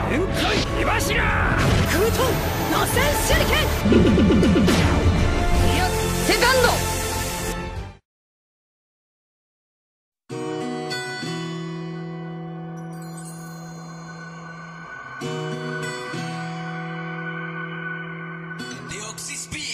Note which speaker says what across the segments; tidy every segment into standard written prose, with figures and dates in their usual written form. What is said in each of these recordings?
Speaker 1: 全開火柱空遁螺旋手裏剣いやセカンド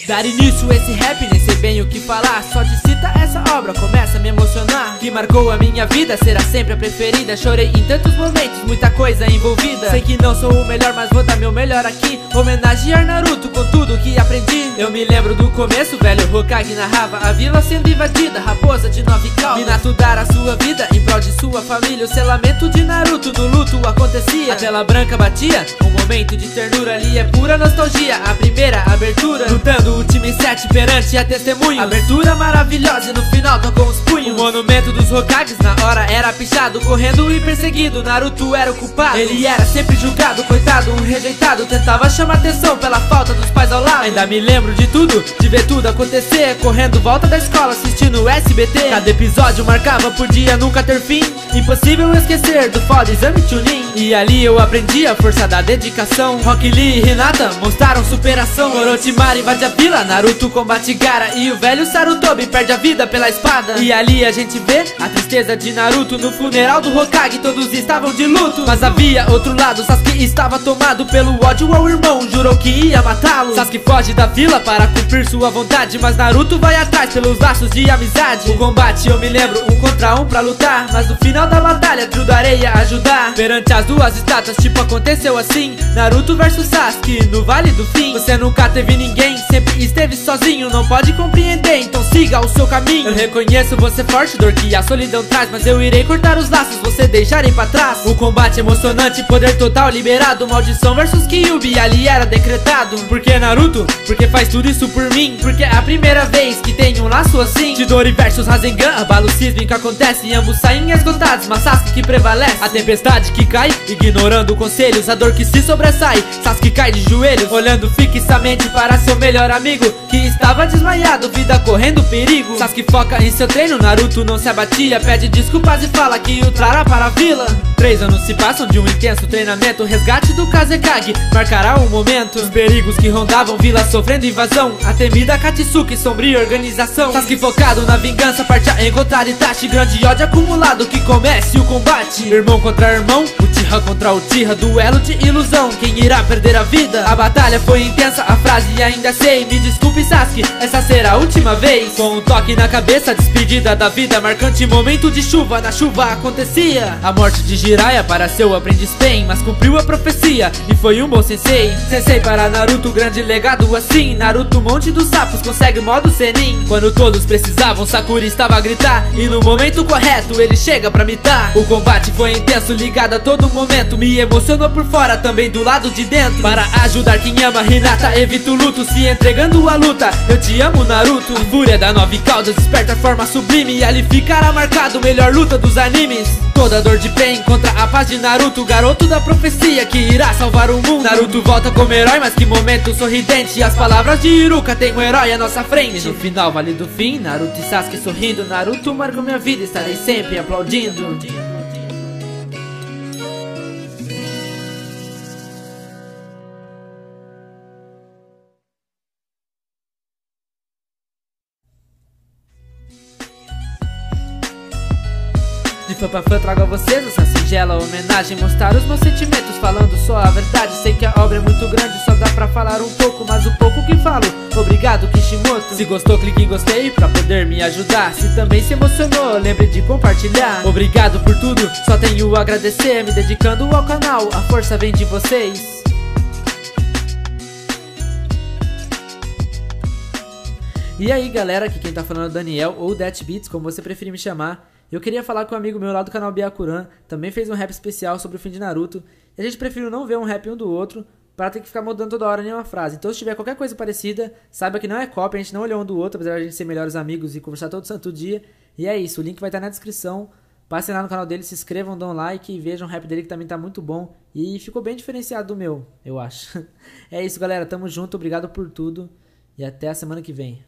Speaker 2: Dar início a esse rap, nem sei bem o que falar. Só de citar essa obra começa a me emocionar. Que marcou a minha vida, será sempre a preferida. Chorei em tantos momentos, muita coisa envolvida. Sei que não sou o melhor, mas vou dar meu melhor aqui. Homenagear Naruto com tudo que aprendi. Eu me lembro do começo, velho Hokage narrava a vila sendo invadida, raposa de 9 caudas. Minato dar a sua vida em prol de sua família. O selamento de Naruto no luto acontecia. A tela branca batia, um momento de ternura ali é pura nostalgia. A primeira abertura, lutando o time 7 perante a testemunho. Abertura maravilhosa e no final tocou os punhos. O monumento dos Hokages na hora era pichado, correndo e perseguido, Naruto era o culpado. Ele era sempre julgado, coitado, um rejeitado. Tentava chamar atenção pela falta dos pais ao lado. Ainda me lembro de tudo, de ver tudo acontecer, correndo volta da escola, assistindo o SBT. Cada episódio marcava, podia nunca ter fim. Impossível esquecer do foda exame Chunin. E ali eu aprendi a força da dedicação. Rock Lee e Hinata mostraram superação. Orochimaru invade a vila, Naruto combate Gaara e o velho Sarutobi perde a vida pela espada. E ali a gente vê a tristeza de Naruto no funeral do Hokage, todos estavam de luto. Mas havia outro lado, Sasuke estava tomado pelo ódio ao irmão, jurou que ia matá-lo. Sasuke foge da vila para cumprir sua vontade, mas Naruto vai atrás pelos laços de amizade. O combate eu me lembro, 1 contra 1 pra lutar, mas no final da batalha ajudarei a ajudar. Perante as duas estátuas, tipo aconteceu assim, Naruto versus Sasuke no Vale do Fim. Você nunca teve ninguém, sempre esteve sozinho, não pode compreender, então siga o seu caminho. Eu reconheço você forte, dor que a solidão traz, mas eu irei cortar os laços, você deixarei pra trás. O combate emocionante, poder total liberado, maldição versus Kyuubi, ali era decretado. Por que Naruto? Porque faz tudo isso por mim, porque é a primeira vez que tem um laço assim. Chidori versus Rasengan, abalo sísmico que acontece, e ambos saem esgotados, mas Sasuke que prevalece. A tempestade que cai, ignorando conselhos, a dor que se sobressai, Sasuke cai de joelhos, olhando fixamente para seu melhor amigo, que estava desmaiado, vida correndo perigo. Sasuke foca em seu treino, Naruto não se abatia, pede desculpas e fala que o trará para a vila. 3 anos se passam de um intenso treinamento, resgate do Kazekage marcará um momento. Os perigos que rondavam vila sofrendo invasão, a temida Katsuki, sombria organização. Sasuke focado na vingança, parte a encontrar Itachi, grande ódio acumulado, que comece o combate. Irmão contra irmão, Uchiha contra Uchiha, duelo de ilusão, quem irá perder a vida? A batalha foi intensa, a frase ainda sei, me desculpe Sasuke, essa será a última vez. Com um toque na cabeça, despedida da vida, marcante momento de chuva, na chuva acontecia. A morte de Jiraiya para seu aprendiz Pain, mas cumpriu a profecia e foi um bom sensei. Sensei para Naruto, grande legado assim, Naruto monte dos sapos, consegue modo Senin. Quando todos precisavam, Sakura estava a gritar, e no momento correto ele chega pra mitar. O combate foi intenso, ligado a todo momento, me emocionou por fora, também do lado de dentro. Para ajudar quem ama, Hinata evita o luto, se entregando à luta, eu te amo Naruto. A fúria da 9 caudas desperta a forma sublime, e ali ficará marcado melhor luta dos animes. Toda dor de Pain contra a paz de Naruto, garoto da profecia que irá salvar o mundo. Naruto volta como herói, mas que momento sorridente, e as palavras de Iruka tem um herói à nossa frente. E no final, Vale do Fim, Naruto e Sasuke sorrindo, Naruto marcou minha vida, estarei sempre aplaudindo. De fã pra fã trago a vocês essa singela homenagem, mostrar os meus sentimentos falando só a verdade. Sei que a obra é muito grande, só dá pra falar um pouco, mas o pouco que falo, obrigado Kishimoto. Se gostou, clique em gostei pra poder me ajudar. Se também se emocionou, lembre de compartilhar. Obrigado por tudo, só tenho a agradecer, me dedicando ao canal, a força vem de vocês. E aí galera, aqui quem tá falando é o Daniel, ou That Beats, como você preferir me chamar. Eu queria falar com um amigo meu lá do canal Byakuran, também fez um rap especial sobre o fim de Naruto, e a gente preferiu não ver um rap um do outro, para ter que ficar mudando toda hora nenhuma frase. Então se tiver qualquer coisa parecida, saiba que não é cópia, a gente não olhou um do outro, apesar de a gente ser melhores amigos e conversar todo santo dia. E é isso, o link vai estar na descrição, passem lá no canal dele, se inscrevam, dão like e vejam o rap dele que também tá muito bom. E ficou bem diferenciado do meu, eu acho. É isso galera, tamo junto, obrigado por tudo, e até a semana que vem.